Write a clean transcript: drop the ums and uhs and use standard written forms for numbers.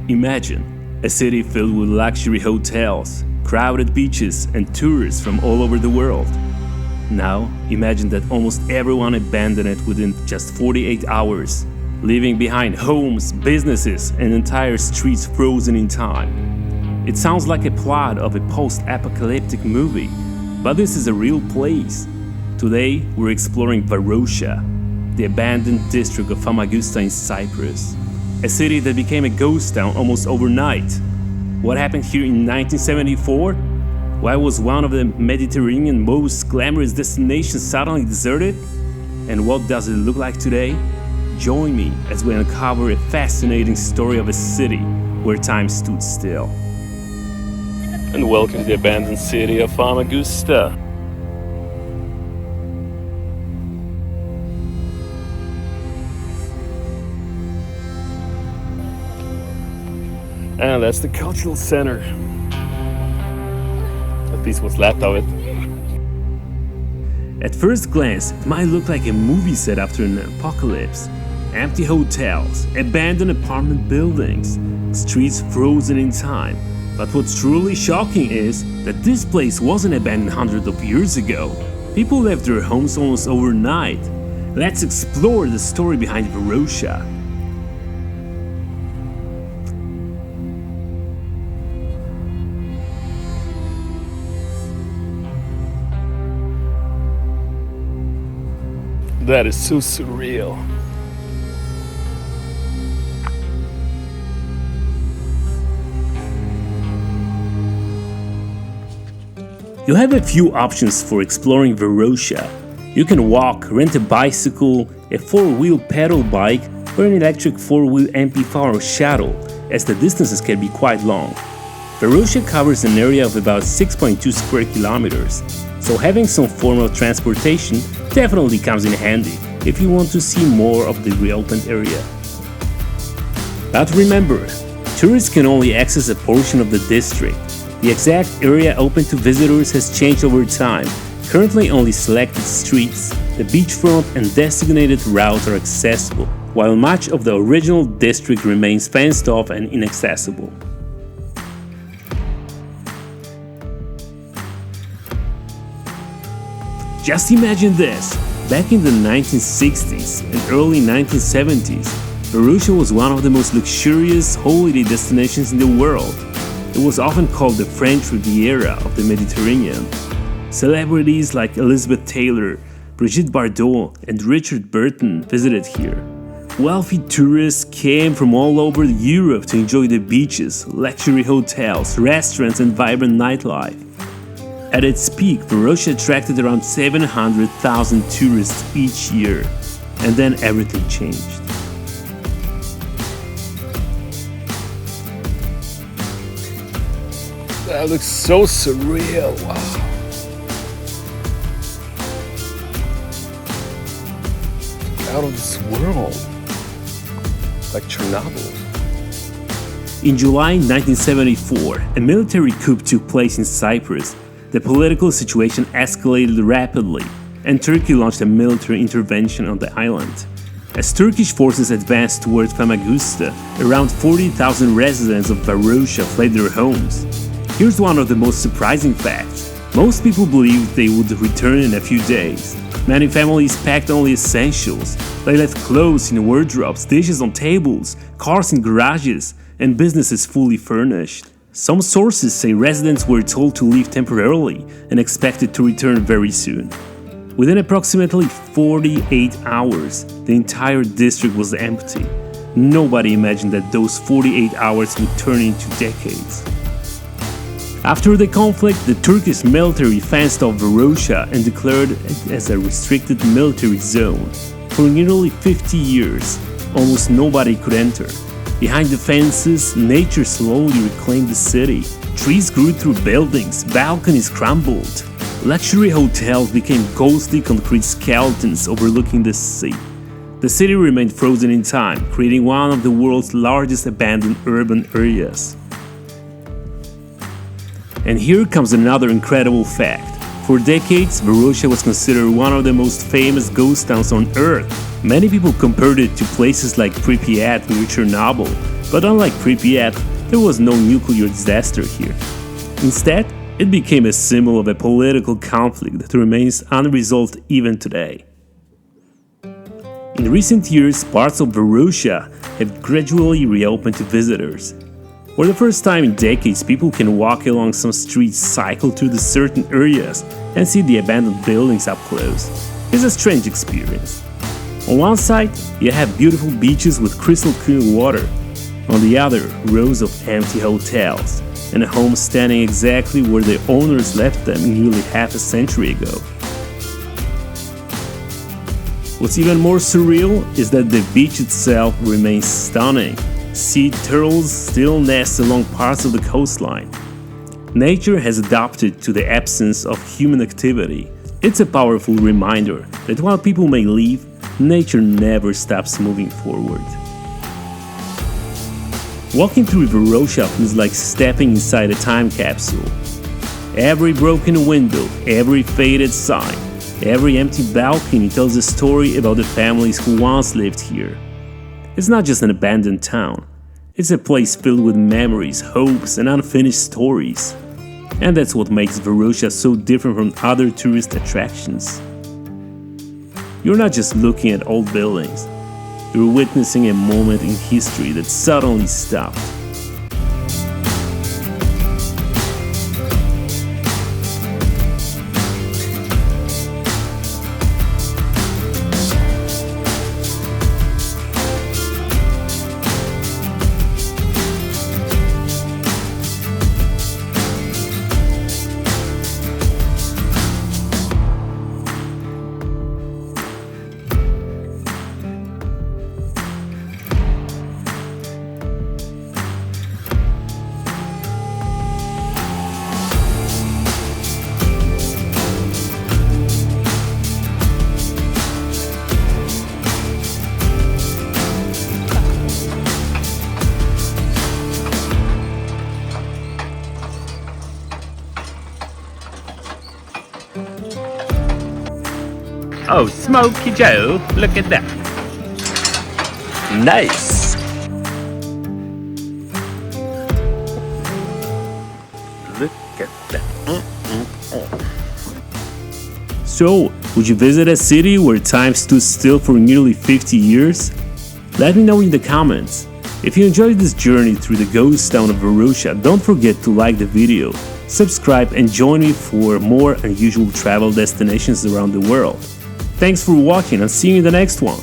Imagine a city filled with luxury hotels, crowded beaches, and tourists from all over the world. Now, imagine that almost everyone abandoned it within just 48 hours, leaving behind homes, businesses, and entire streets frozen in time. It sounds like a plot of a post-apocalyptic movie, but this is a real place. Today, we're exploring Varosha, the abandoned district of Famagusta in Cyprus, a city that became a ghost town almost overnight. What happened here in 1974? Why was one of the Mediterranean's most glamorous destinations suddenly deserted? And what does it look like today? Join me as we uncover a fascinating story of a city where time stood still. And welcome to the abandoned city of Famagusta. And that's the cultural center. At least what's left of it. At first glance, it might look like a movie set after an apocalypse. Empty hotels, abandoned apartment buildings, streets frozen in time. But what's truly shocking is that this place wasn't abandoned hundreds of years ago. People left their homes almost overnight. Let's explore the story behind Varosha. That is so surreal. You have a few options for exploring Varosha. You can walk, rent a bicycle, a 4-wheel pedal bike, or an electric 4-wheel MP4 or shuttle, as the distances can be quite long. Varosha covers an area of about 6.2 square kilometers, so having some form of transportation definitely comes in handy if you want to see more of the reopened area. But remember, tourists can only access a portion of the district. The exact area open to visitors has changed over time. Currently only selected streets, the beachfront and designated routes are accessible, while much of the original district remains fenced off and inaccessible. Just imagine this, back in the 1960s and early 1970s, Varosha was one of the most luxurious holiday destinations in the world. It was often called the French Riviera of the Mediterranean. Celebrities like Elizabeth Taylor, Brigitte Bardot, and Richard Burton visited here. Wealthy tourists came from all over Europe to enjoy the beaches, luxury hotels, restaurants, and vibrant nightlife. At its peak, Varosha attracted around 700,000 tourists each year, and then everything changed. That looks so surreal, wow. Out of this world, like Chernobyl. In July 1974, a military coup took place in Cyprus. The political situation escalated rapidly, and Turkey launched a military intervention on the island. As Turkish forces advanced towards Famagusta, around 40,000 residents of Varosha fled their homes. Here's one of the most surprising facts. Most people believed they would return in a few days. Many families packed only essentials. They left clothes in wardrobes, dishes on tables, cars in garages, and businesses fully furnished. Some sources say residents were told to leave temporarily and expected to return very soon. Within approximately 48 hours, the entire district was empty. Nobody imagined that those 48 hours would turn into decades. After the conflict, the Turkish military fenced off Varosha and declared it as a restricted military zone. For nearly 50 years, almost nobody could enter. Behind the fences, nature slowly reclaimed the city. Trees grew through buildings, balconies crumbled. Luxury hotels became ghostly concrete skeletons overlooking the sea. The city remained frozen in time, creating one of the world's largest abandoned urban areas. And here comes another incredible fact. For decades, Varosha was considered one of the most famous ghost towns on Earth. Many people compared it to places like Pripyat near Chernobyl, But unlike Pripyat, there was no nuclear disaster here. Instead, it became a symbol of a political conflict that remains unresolved even today. In recent years, parts of Varosha have gradually reopened to visitors. For the first time in decades, people can walk along some streets, cycle through the certain areas, and see the abandoned buildings up close. It's a strange experience. On one side, you have beautiful beaches with crystal clear water. On the other, rows of empty hotels, and a home standing exactly where the owners left them nearly half a century ago. What's even more surreal is that the beach itself remains stunning. Sea turtles still nest along parts of the coastline. Nature has adapted to the absence of human activity. It's a powerful reminder that while people may leave, nature never stops moving forward. Walking through Varosha feels like stepping inside a time capsule. Every broken window, every faded sign, every empty balcony tells a story about the families who once lived here. It's not just an abandoned town. It's a place filled with memories, hopes, and unfinished stories. And that's what makes Varosha so different from other tourist attractions. You're not just looking at old buildings. You're witnessing a moment in history that suddenly stopped. Oh, Smokey Joe, look at that. Nice. Look at that. So, would you visit a city where time stood still for nearly 50 years? Let me know in the comments. If you enjoyed this journey through the ghost town of Varosha, don't forget to like the video, subscribe, and join me for more unusual travel destinations around the world. Thanks for watching and see you in the next one.